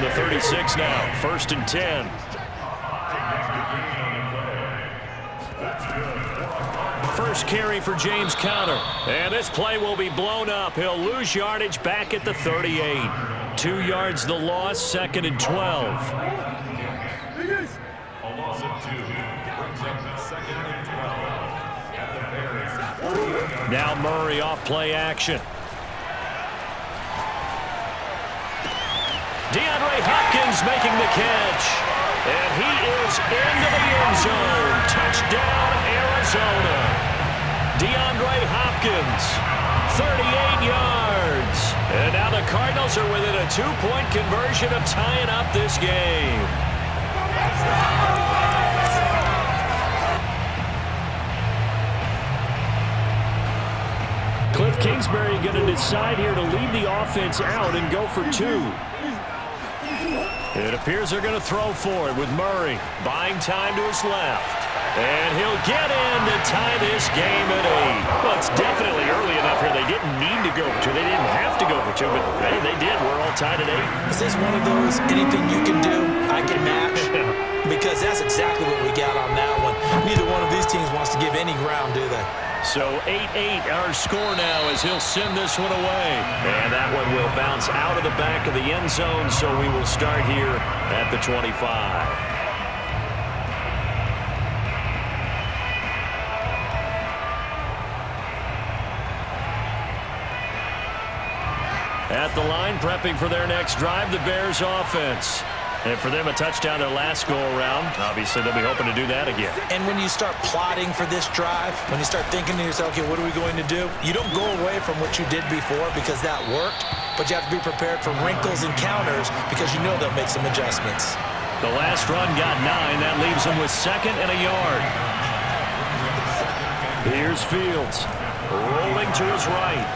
from the 36 now. 1st and 10. First carry for James Conner. And this play will be blown up. He'll lose yardage back at the 38. 2 yards the loss, 2nd and 12. A loss of 2 brings up 2nd and 12. Now Murray off play action. DeAndre Hopkins making the catch. And he is into the end zone. Touchdown, Arizona. DeAndre Hopkins, 38 yards. And now the Cardinals are within a 2-point conversion of tying up this game. Cliff Kingsbury going to decide here to leave the offense out and go for 2. It appears they're going to throw for it with Murray buying time to his left. And he'll get in to tie this game at 8. Well, it's definitely early enough here. They didn't need to go for 2. They didn't have to go for 2, but hey, they did. We're all tied at 8. Is this one of those anything you can do, I can match? Because that's exactly what we got on that one. Neither one of these teams wants to give any ground, do they? So 8-8 our score now as he'll send this one away. And that one will bounce out of the back of the end zone, so we will start here at the 25. At the line, prepping for their next drive, the Bears offense. And for them, a touchdown their last go-around. Obviously, they'll be hoping to do that again. And when you start plotting for this drive, when you start thinking to yourself, okay, what are we going to do? You don't go away from what you did before because that worked, but you have to be prepared for wrinkles and counters because you know they'll make some adjustments. The last run got 9. That leaves them with 2nd and a yard. Here's Fields, rolling to his right.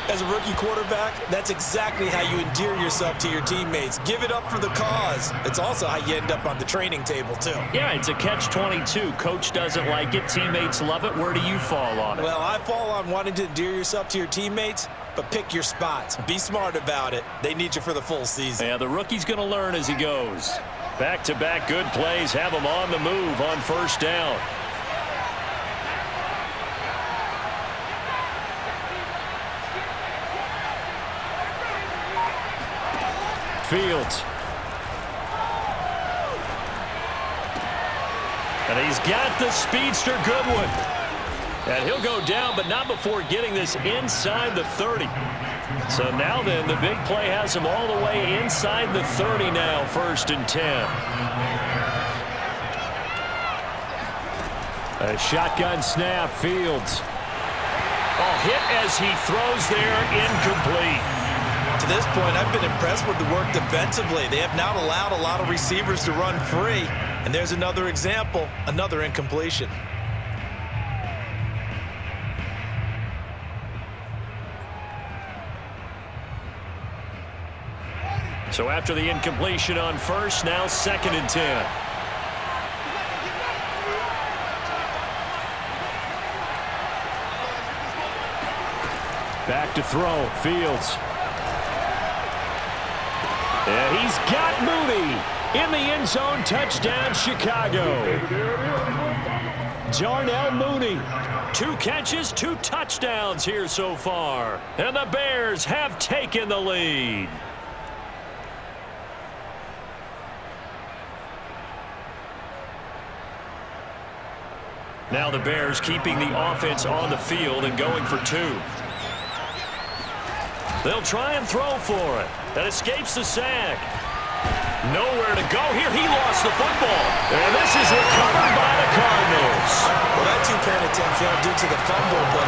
As a rookie quarterback, that's exactly how you endear yourself to your teammates. Give it up for the cause. It's also how you end up on the training table, too. Yeah, it's a catch-22. Coach doesn't like it. Teammates love it. Where do you fall on it? Well, I fall on wanting to endear yourself to your teammates, but pick your spots. Be smart about it. They need you for the full season. Yeah, the rookie's going to learn as he goes. Back-to-back good plays have him on the move on 1st down. Fields. And he's got the speedster Goodwin. And he'll go down, but not before getting this inside the 30. So now then, the big play has him all the way inside the 30 now, 1st and 10. A shotgun snap, Fields. Oh, hit as he throws there, incomplete. To this point, I've been impressed with the work defensively. They have not allowed a lot of receivers to run free. And there's another example, another incompletion. So after the incompletion on 1st, now 2nd and 10. Back to throw, Fields. And he's got Mooney in the end zone. Touchdown, Chicago. Darnell Mooney. 2 catches, 2 touchdowns here so far. And the Bears have taken the lead. Now the Bears keeping the offense on the field and going for 2. They'll try and throw for it. That escapes the sack. Nowhere to go here. He lost the football. And this is recovered by the Cardinals. Well, that 2-point attempt failed due to the fumble, but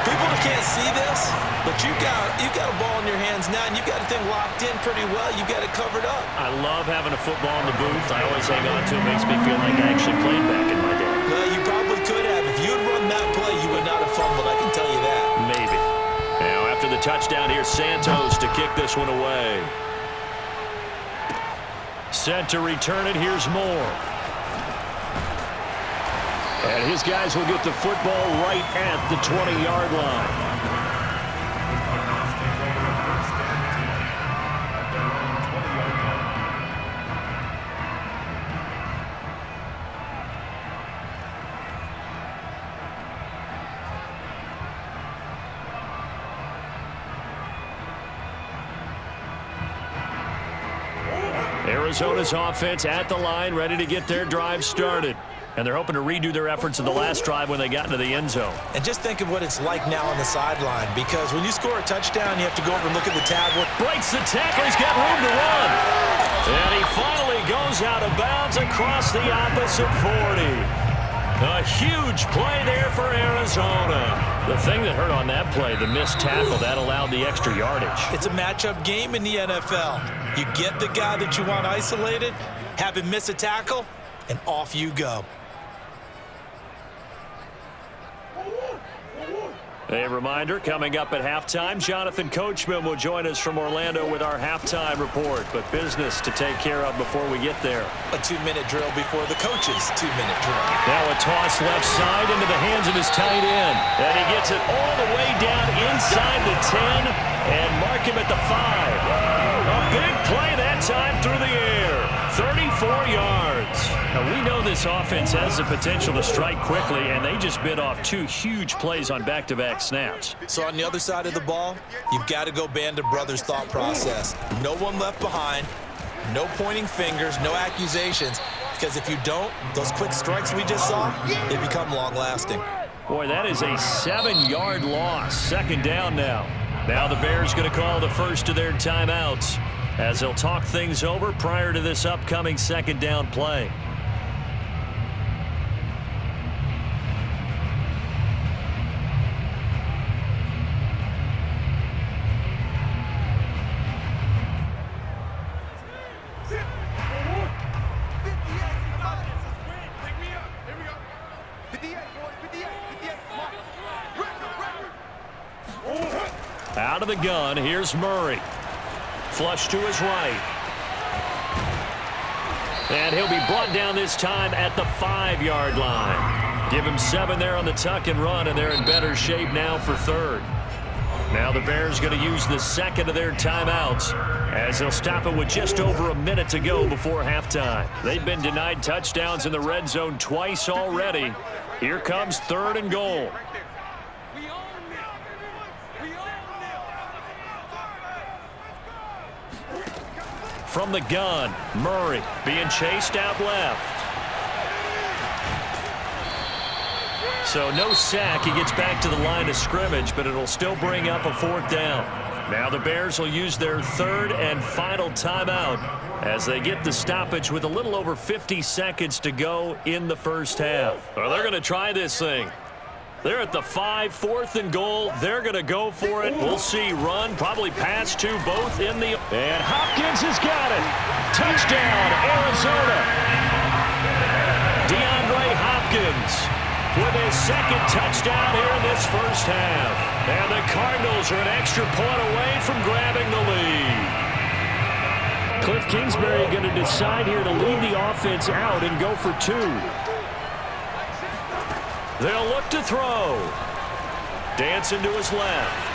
people can't see this, but you've got a ball in your hands now, and you've got the thing locked in pretty well. You've got it covered up. I love having a football in the booth. I always hang on to it. Makes me feel like I actually played back in my day. Well, you probably could have. If you had run that play, you would not have fumbled. I can tell you that. Maybe. Now, after the touchdown, here's Santos to kick this one away. Set to return it. Here's Moore. And his guys will get the football right at the 20-yard line. Arizona's offense at the line, ready to get their drive started. And they're hoping to redo their efforts in the last drive when they got into the end zone. And just think of what it's like now on the sideline, because when you score a touchdown, you have to go over and look at the tablet. Breaks the tackle. He's got room to run. And he finally goes out of bounds across the opposite 40. A huge play there for Arizona. The thing that hurt on that play, the missed tackle, that allowed the extra yardage. It's a matchup game in the NFL. You get the guy that you want isolated, have him miss a tackle, and off you go. A reminder, coming up at halftime, Jonathan Coachman will join us from Orlando with our halftime report. But business to take care of before we get there. A 2-minute drill before the coach's 2-minute drill. Now a toss left side into the hands of his tight end. And he gets it all the way down inside the 10 and mark him at the 5. A big play that time through the air. 34 yards. Now, we know this offense has the potential to strike quickly, and they just bit off 2 huge plays on back-to-back snaps. So on the other side of the ball, you've got to go Band of Brothers thought process. No one left behind, no pointing fingers, no accusations, because if you don't, those quick strikes we just saw, they become long-lasting. Boy, that is a 7-yard loss. Second down now. Now the Bears going to call the first of their timeouts as they'll talk things over prior to this upcoming second down play. Out of the gun, here's Murray. Flush to his right. And he'll be brought down this time at the 5-yard line. Give him 7 there on the tuck and run, and they're in better shape now for third. Now the Bears going to use the second of their timeouts as they'll stop it with just over a minute to go before halftime. They've been denied touchdowns in the red zone twice already. Here comes 3rd and goal. From the gun, Murray being chased out left. So no sack. He gets back to the line of scrimmage, but it'll still bring up a 4th down. Now the Bears will use their 3rd and final timeout as they get the stoppage with a little over 50 seconds to go in the first half. Well, they're going to try this thing. They're at the 5, 4th and goal. They're going to go for it. We'll see. Run, probably pass to both in the... And Hopkins has got it. Touchdown, Arizona. DeAndre Hopkins with his 2nd touchdown here in this first half. And the Cardinals are an extra point away from grabbing the lead. Cliff Kingsbury going to decide here to leave the offense out and go for 2. They'll look to throw. Dancing to his left.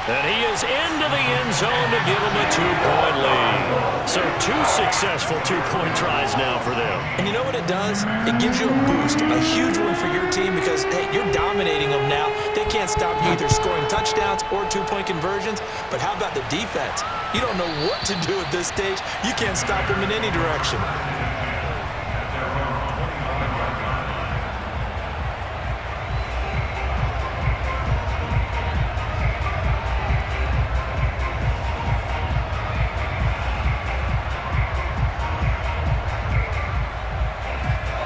And he is into the end zone to give him a 2-point lead. So 2 successful 2-point tries now for them. And you know what it does? It gives you a boost, a huge one for your team because, hey, you're dominating them now. They can't stop you either scoring touchdowns or 2-point conversions. But how about the defense? You don't know what to do at this stage. You can't stop them in any direction.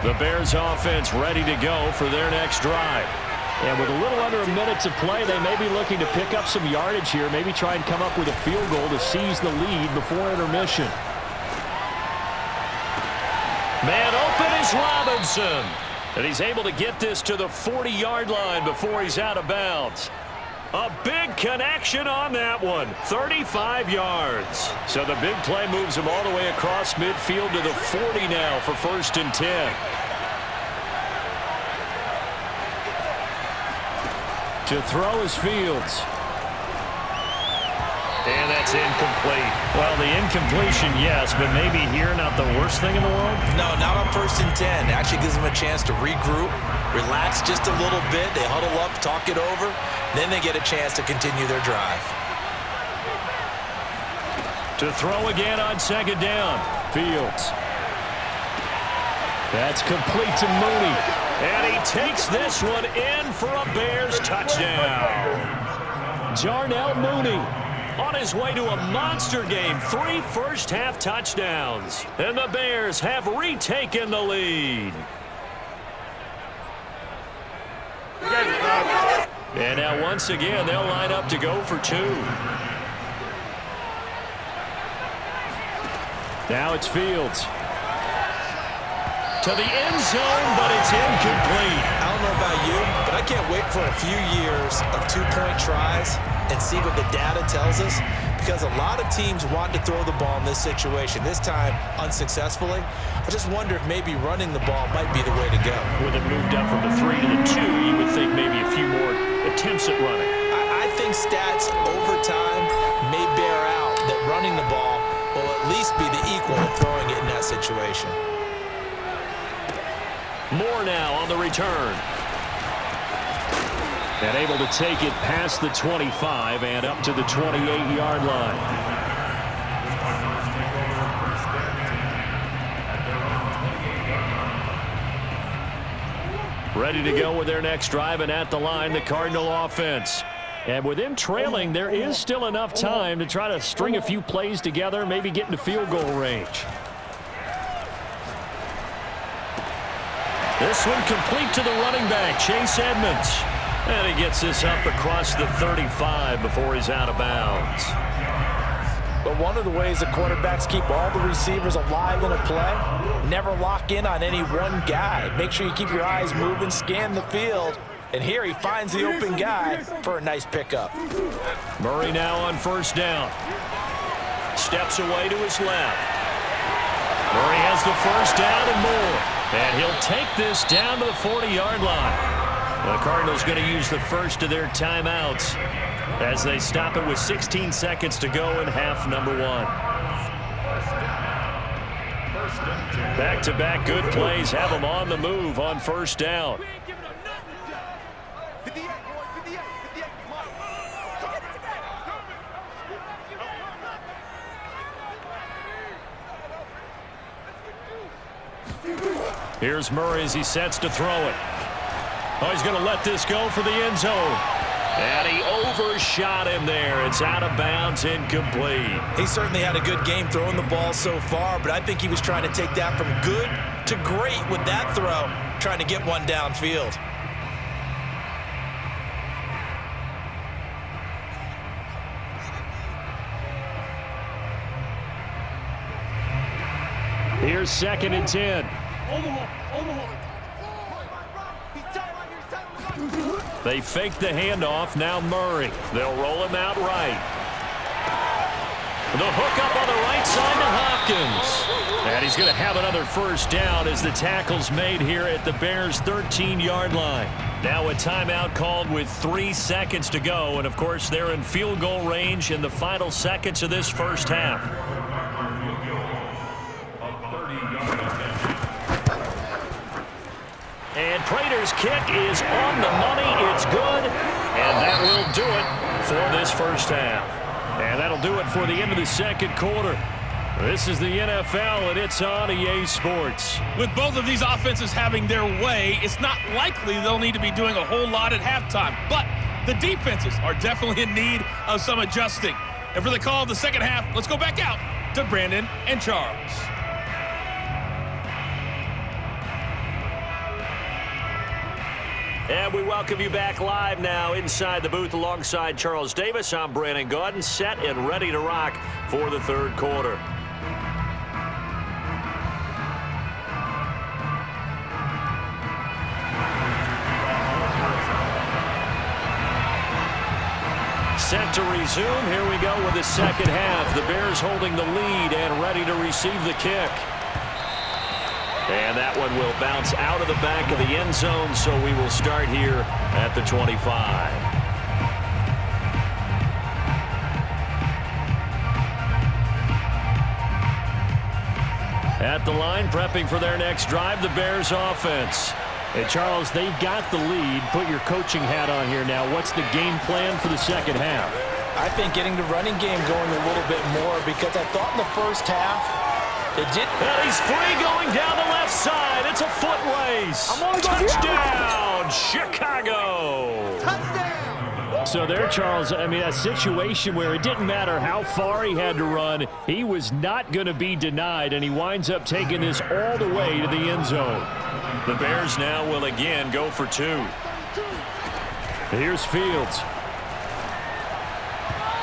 The Bears offense ready to go for their next drive. And with a little under a minute to play, they may be looking to pick up some yardage here, maybe try and come up with a field goal to seize the lead before intermission. Man open is Robinson. And he's able to get this to the 40-yard line before he's out of bounds. A big connection on that one. 35 yards. So the big play moves him all the way across midfield to the 40 now for 1st and 10. To throw is Fields. And that's incomplete. Well, the incompletion, yes, but maybe here not the worst thing in the world? No, not on 1st and 10. It actually gives them a chance to regroup, relax just a little bit. They huddle up, talk it over. Then they get a chance to continue their drive. To throw again on second down. Fields. That's complete to Mooney. And he takes this one in for a Bears touchdown. Jarnell Mooney on his way to a monster game. 3 first-half touchdowns. And the Bears have retaken the lead. And now once again, they'll line up to go for 2. Now it's Fields. To the end zone, but it's incomplete. I don't know about you, but I can't wait for a few years of 2-point tries and see what the data tells us, because a lot of teams want to throw the ball in this situation, this time unsuccessfully. I just wonder if maybe running the ball might be the way to go. With it moved up from the 3 to the 2, you would think maybe a few more attempts at running. I think stats over time may bear out that running the ball will at least be the equal of throwing it in that situation. Moore now on the return. And able to take it past the 25 and up to the 28-yard line. Ready to go with their next drive, and at the line, the Cardinal offense. And with them trailing, there is still enough time to try to string a few plays together, maybe get into field goal range. This one complete to the running back, Chase Edmonds. And he gets this up across the 35 before he's out of bounds. But one of the ways the quarterbacks keep all the receivers alive in a play, never lock in on any one guy. Make sure you keep your eyes moving, scan the field. And here he finds the open guy for a nice pickup. Murray now on first down. Steps away to his left. Murray has the first down and more. And he'll take this down to the 40-yard line. The Cardinals going to use the first of their timeouts as they stop it with 16 seconds to go in half number 1. Back-to-back good plays have them on the move on first down. Here's Murray as he sets to throw it. Oh, he's going to let this go for the end zone. And he overshot him there. It's out of bounds, incomplete. He certainly had a good game throwing the ball so far, but I think he was trying to take that from good to great with that throw, trying to get one downfield. Here's 2nd and 10. They fake the handoff. Now Murray. They'll roll him out right. The hook up on the right side to Hopkins. And he's going to have another first down as the tackle's made here at the Bears' 13-yard line. Now a timeout called with 3 seconds to go. And, of course, they're in field goal range in the final seconds of this first half. And Prater's kick is on the money. It's good. And that will do it for this first half. And that'll do it for the end of the second quarter. This is the NFL, and it's on EA Sports. With both of these offenses having their way, it's not likely they'll need to be doing a whole lot at halftime. But the defenses are definitely in need of some adjusting. And for the call of the second half, let's go back out to Brandon and Charles. And we welcome you back live now inside the booth alongside Charles Davis. I'm Brandon Gaudin, set and ready to rock for the third quarter. Set to resume. Here we go with the second half. The Bears holding the lead and ready to receive the kick. And that one will bounce out of the back of the end zone, so we will start here at the 25. At the line, prepping for their next drive, the Bears offense. And Charles, they've got the lead. Put your coaching hat on here now. What's the game plan for the second half? I think getting the running game going a little bit more, because I thought in the first half, it did. And he's free going down the left side. It's a foot race. Touchdown, Chicago. So there, Charles, I mean, a situation where it didn't matter how far he had to run, he was not going to be denied, and he winds up taking this all the way to the end zone. The Bears now will again go for 2. Here's Fields.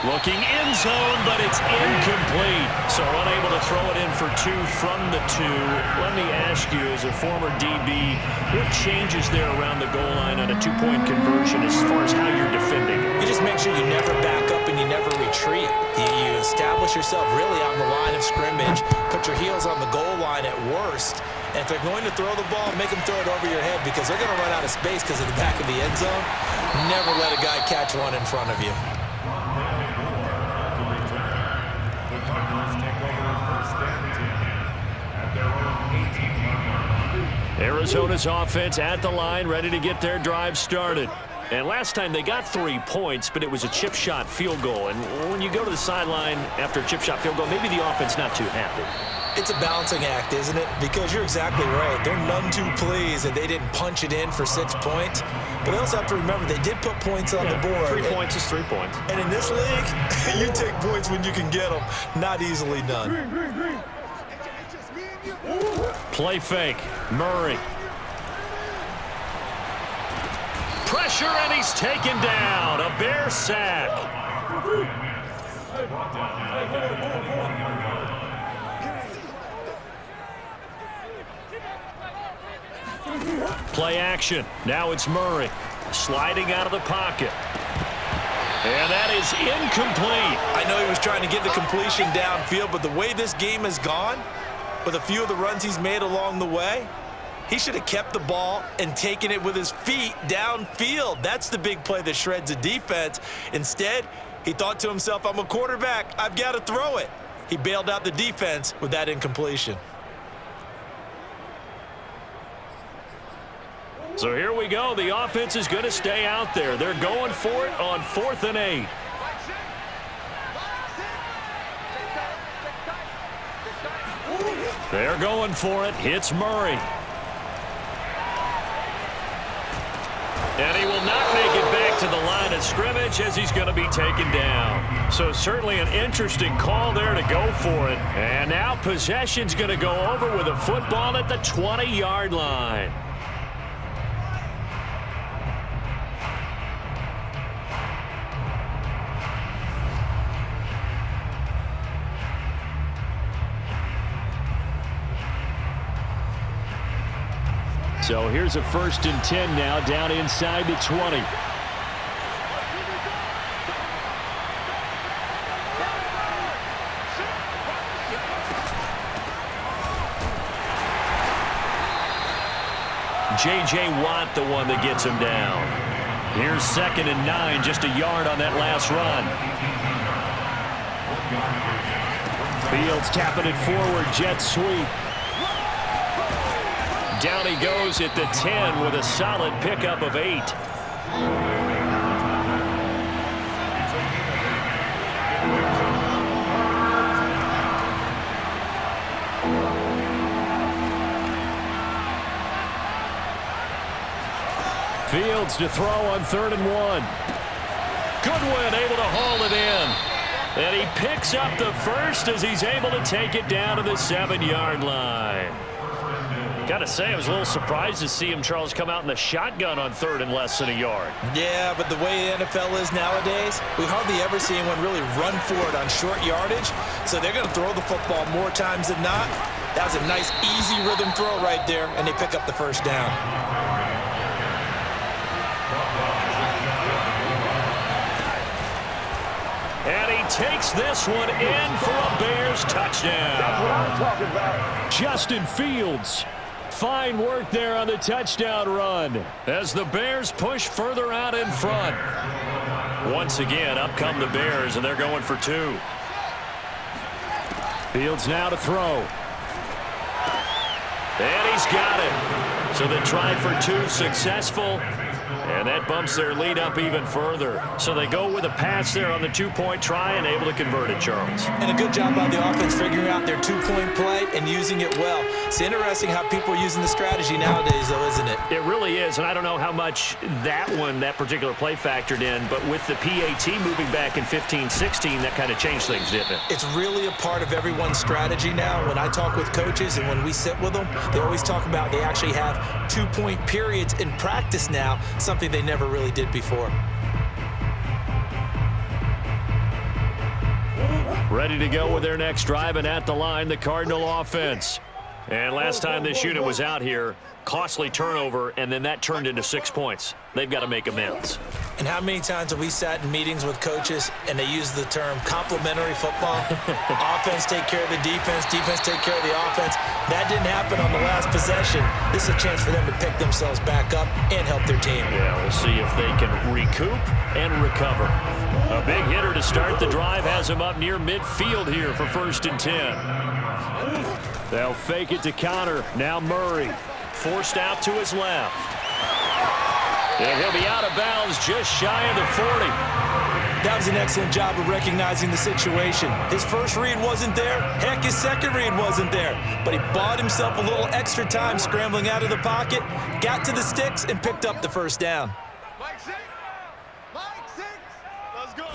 Looking end zone, but it's incomplete. So unable to throw it in for 2 from the 2. Let me ask you, as a former DB, what changes there around the goal line on a 2-point conversion as far as how you're defending it? You just make sure you never back up and you never retreat. You establish yourself really on the line of scrimmage, put your heels on the goal line at worst, and if they're going to throw the ball, make them throw it over your head, because they're going to run out of space because of the back of the end zone. Never let a guy catch one in front of you. Arizona's offense at the line, ready to get their drive started. And last time they got 3 points, but it was a chip shot field goal. And when you go to the sideline after a chip shot field goal, maybe the offense not too happy. It's a balancing act, isn't it? Because you're exactly right. They're none too pleased that they didn't punch it in for 6 points. But they also have to remember they did put points on the board. 3 points is 3 points. And in this league, you take points when you can get them. Not easily done. Play fake. Murray. Pressure, and he's taken down. A Bear sack. Play action. Now it's Murray. Sliding out of the pocket. And that is incomplete. I know he was trying to get the completion downfield, but the way this game has gone, with a few of the runs he's made along the way, he should have kept the ball and taken it with his feet downfield. That's the big play that shreds a defense. Instead, he thought to himself, I'm a quarterback, I've got to throw it. He bailed out the defense with that incompletion. So here we go. The offense is going to stay out there. They're going for it on 4th and 8. They're going for it. Hits Murray. And he will not make it back to the line of scrimmage as he's going to be taken down. So certainly an interesting call there to go for it. And now possession's going to go over with a football at the 20-yard line. So here's a 1st and 10 now, down inside the 20. J.J. Watt, the one that gets him down. Here's 2nd and 9, just a yard on that last run. Fields tapping it forward, jet sweep. Down he goes at the 10 with a solid pickup of 8. Fields to throw on 3rd and 1. Goodwin able to haul it in. And he picks up the first as he's able to take it down to the 7-yard line. Got to say, I was a little surprised to see him, Charles, come out in the shotgun on 3rd and less than a yard. Yeah, but the way the NFL is nowadays, we hardly ever see anyone really run for it on short yardage. So they're going to throw the football more times than not. That was a nice, easy rhythm throw right there, and they pick up the first down. And he takes this one in for a Bears touchdown. That's what I'm talking about. Justin Fields. Fine work there on the touchdown run. As the Bears push further out in front. Once again, up come the Bears, and they're going for 2. Fields now to throw. And he's got it. So the try for 2 successful. And that bumps their lead up even further. So they go with a pass there on the two-point try and able to convert it, Charles. And a good job by the offense figuring out their two-point play and using it well. It's interesting how people are using the strategy nowadays, though, isn't it? It really is, and I don't know how much that particular play factored in, but with the PAT moving back in 15-16, that kind of changed things, didn't it? It's really a part of everyone's strategy now. When I talk with coaches and when we sit with them, they always talk about they actually have two-point periods in practice now, something they never really did before. Ready to go with their next drive, and at the line, the Cardinal offense. And last time this unit was out here, costly turnover, and then that turned into 6 points. They've got to make amends. And how many times have we sat in meetings with coaches and they use the term complementary football? Offense take care of the defense, defense take care of the offense. That didn't happen on the last possession. This is a chance for them to pick themselves back up and help their team. Yeah, we'll see if they can recoup and recover. A big hitter to start the drive has him up near midfield here for 1st and 10. They'll fake it to counter. Now Murray forced out to his left. And he'll be out of bounds just shy of the 40. That was an excellent job of recognizing the situation. His first read wasn't there. Heck, his second read wasn't there. But he bought himself a little extra time scrambling out of the pocket, got to the sticks, and picked up the first down. Let's go.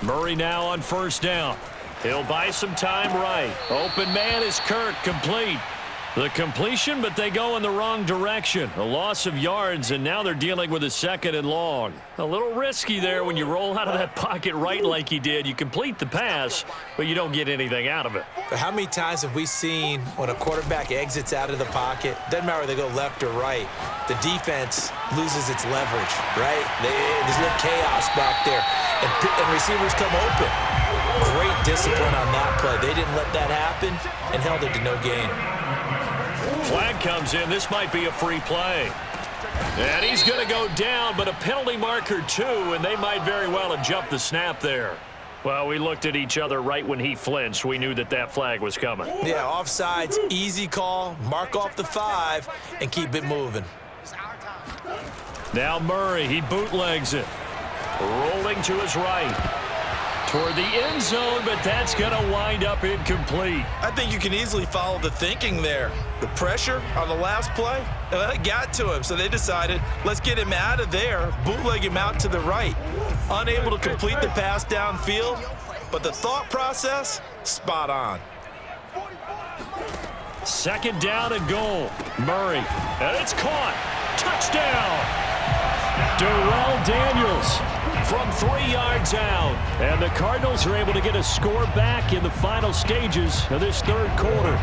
Murray now on 1st down. He'll buy some time right. Open man is Kirk, complete. The completion, but they go in the wrong direction. A loss of yards, and now they're dealing with a 2nd and long. A little risky there when you roll out of that pocket right like he did. You complete the pass, but you don't get anything out of it. But how many times have we seen when a quarterback exits out of the pocket, doesn't matter whether they go left or right, the defense loses its leverage, right? There's a little chaos back there, and receivers come open. Great discipline on that play. They didn't let that happen and held it to no gain. Flag comes in. This might be a free play. And he's going to go down, but a penalty marker too, and they might very well have jumped the snap there. Well, we looked at each other right when he flinched. We knew that flag was coming. Yeah, offsides, easy call, mark off the 5, and keep it moving. Now Murray, he bootlegs it. Rolling to his right. Toward the end zone, but that's going to wind up incomplete. I think you can easily follow the thinking there. The pressure on the last play, it got to him, so they decided, let's get him out of there, bootleg him out to the right. Unable to complete the pass downfield, but the thought process, spot on. 2nd down and goal. Murray, and it's caught. Touchdown! Darrell Daniels from 3 yards out. And the Cardinals are able to get a score back in the final stages of this 3rd quarter.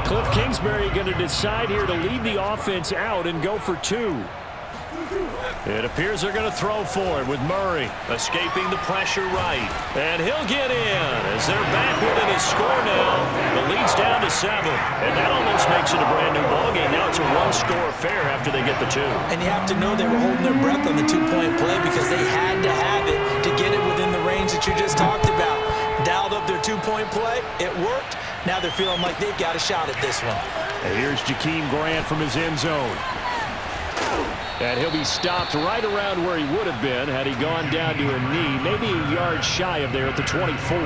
Cliff Kingsbury going to decide here to leave the offense out and go for 2. It appears they're going to throw for it with Murray escaping the pressure right. And he'll get in as they're back within a score now. The lead's down to 7. And that almost makes it a brand new ballgame. Now it's a 1-score affair after they get the 2. And you have to know they were holding their breath on the 2-point play because they had to have it to get it within the range that you just talked about. Dialed up their 2-point play. It worked. Now they're feeling like they've got a shot at this one. And here's Jakeem Grant from his end zone. And he'll be stopped right around where he would have been had he gone down to a knee, maybe a yard shy of there at the 24.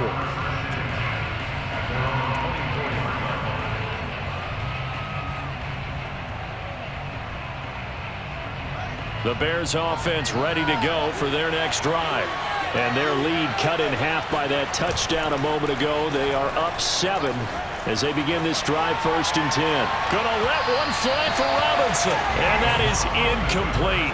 The Bears offense ready to go for their next drive. And their lead cut in half by that touchdown a moment ago. They are up 7 as they begin this drive, 1st and 10. Gonna let one fly for Robinson. And that is incomplete.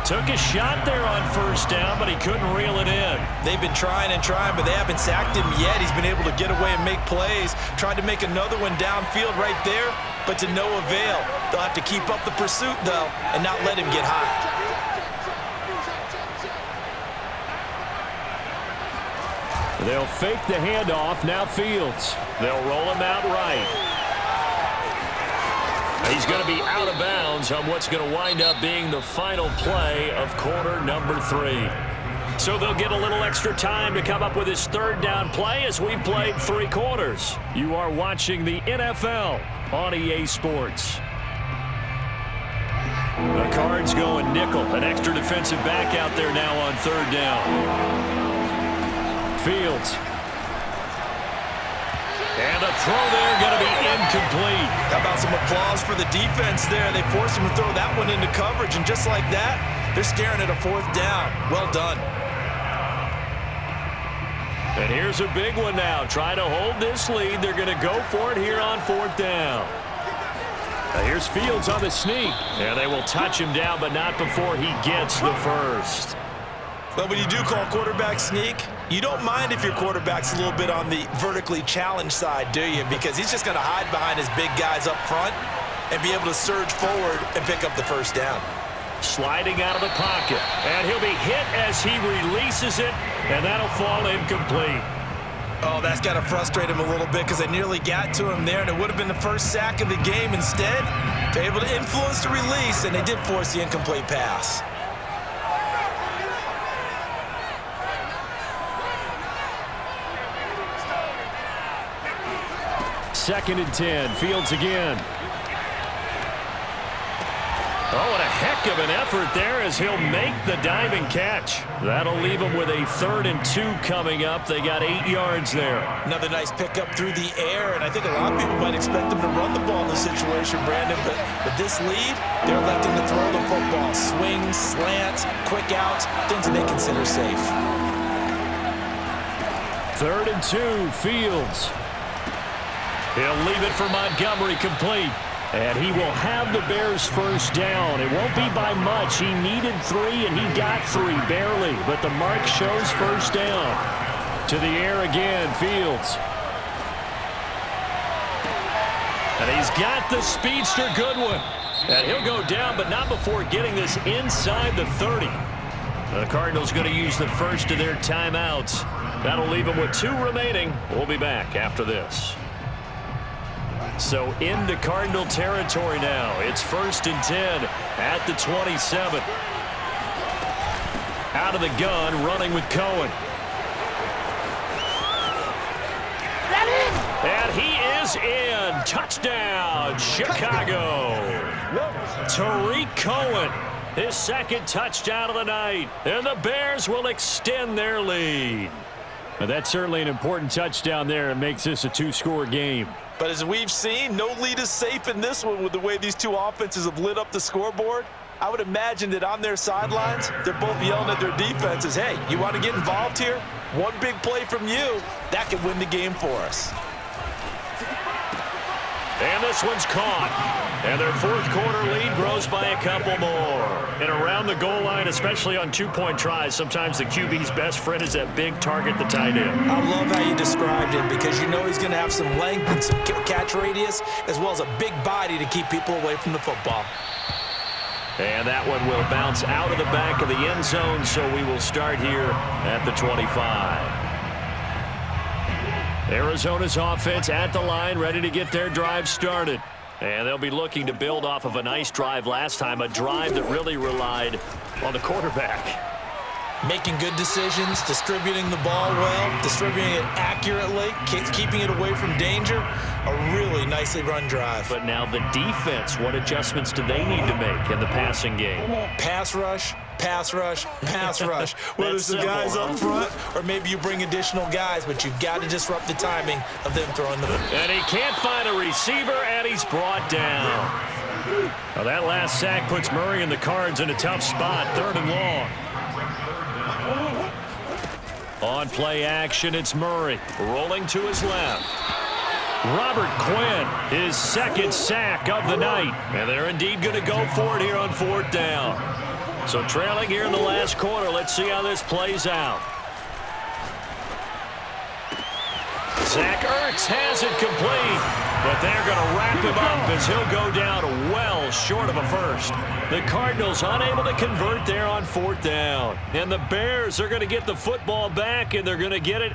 Took a shot there on 1st down, but he couldn't reel it in. They've been trying and trying, but they haven't sacked him yet. He's been able to get away and make plays. Tried to make another one downfield right there, but to no avail. They'll have to keep up the pursuit, though, and not let him get hot. They'll fake the handoff. Now Fields. They'll roll him out right. He's going to be out of bounds on what's going to wind up being the final play of quarter number 3. So they'll get a little extra time to come up with his 3rd down play as we've played 3 quarters. You are watching the NFL on EA Sports. The Cards going nickel. An extra defensive back out there now on third down. Fields. And the throw there going to be incomplete. How about some applause for the defense there? They forced him to throw that one into coverage, and just like that, they're staring at a fourth down. Well done. And here's a big one now. Trying to hold this lead. They're going to go for it here on fourth down. Now here's Fields on the sneak. And they will touch him down, but not before he gets the first. But when you do call quarterback sneak, you don't mind if your quarterback's a little bit on the vertically challenged side, do you? Because he's just going to hide behind his big guys up front and be able to surge forward and pick up the first down. Sliding out of the pocket. And he'll be hit as he releases it, and that'll fall incomplete. Oh, that's got to frustrate him a little bit because they nearly got to him there, and it would have been the first sack of the game. Instead, they're able to influence the release, and they did force the incomplete pass. Second and 10. Fields again. Oh, and a heck of an effort there as he'll make the diving catch. That'll leave him with a 3rd and 2 coming up. They got 8 yards there. Another nice pickup through the air, and I think a lot of people might expect them to run the ball in this situation, Brandon, but with this lead, they're electing to throw the football. Swings, slants, quick outs, things that they consider safe. 3rd and 2, Fields. He'll leave it for Montgomery complete. And he will have the Bears first down. It won't be by much. He needed 3, and he got 3, barely. But the mark shows first down. To the air again, Fields. And he's got the speedster Goodwin. And he'll go down, but not before getting this inside the 30. The Cardinals going to use the first of their timeouts. That'll leave them with 2 remaining. We'll be back after this. So into Cardinal territory now. It's 1st and 10 at the 27. Out of the gun, running with Cohen. And he is in. Touchdown, Chicago. Tariq Cohen, his 2nd touchdown of the night. And the Bears will extend their lead. Well, that's certainly an important touchdown there. It makes this a 2-score game. But as we've seen, no lead is safe in this one with the way these two offenses have lit up the scoreboard. I would imagine that on their sidelines, they're both yelling at their defenses, hey, you want to get involved here? One big play from you, that could win the game for us. And this one's caught. And their 4th quarter lead grows by a couple more. And around the goal line, especially on 2-point tries, sometimes the QB's best friend is that big target, the tight end. I love how you described it because you know he's going to have some length and some catch radius as well as a big body to keep people away from the football. And that one will bounce out of the back of the end zone, so we will start here at the 25. Arizona's offense at the line, ready to get their drive started. And they'll be looking to build off of a nice drive last time, a drive that really relied on the quarterback. Making good decisions, distributing the ball well, distributing it accurately, keeping it away from danger. A really nicely run drive. But now the defense, what adjustments do they need to make in the passing game? Pass rush, pass rush, pass rush. Whether it's the guys up front or maybe you bring additional guys, but you've got to disrupt the timing of them throwing the ball. And he can't find a receiver, and he's brought down. Well, that last sack puts Murray and the Cards in a tough spot, 3rd and long. On play action, it's Murray rolling to his left. Robert Quinn, his 2nd sack of the night. And they're indeed going to go for it here on 4th down. So trailing here in the last quarter. Let's see how this plays out. Zach Ertz has it complete, but they're going to wrap him up as he'll go down well short of a first. The Cardinals unable to convert there on 4th down. And the Bears are going to get the football back, and they're going to get it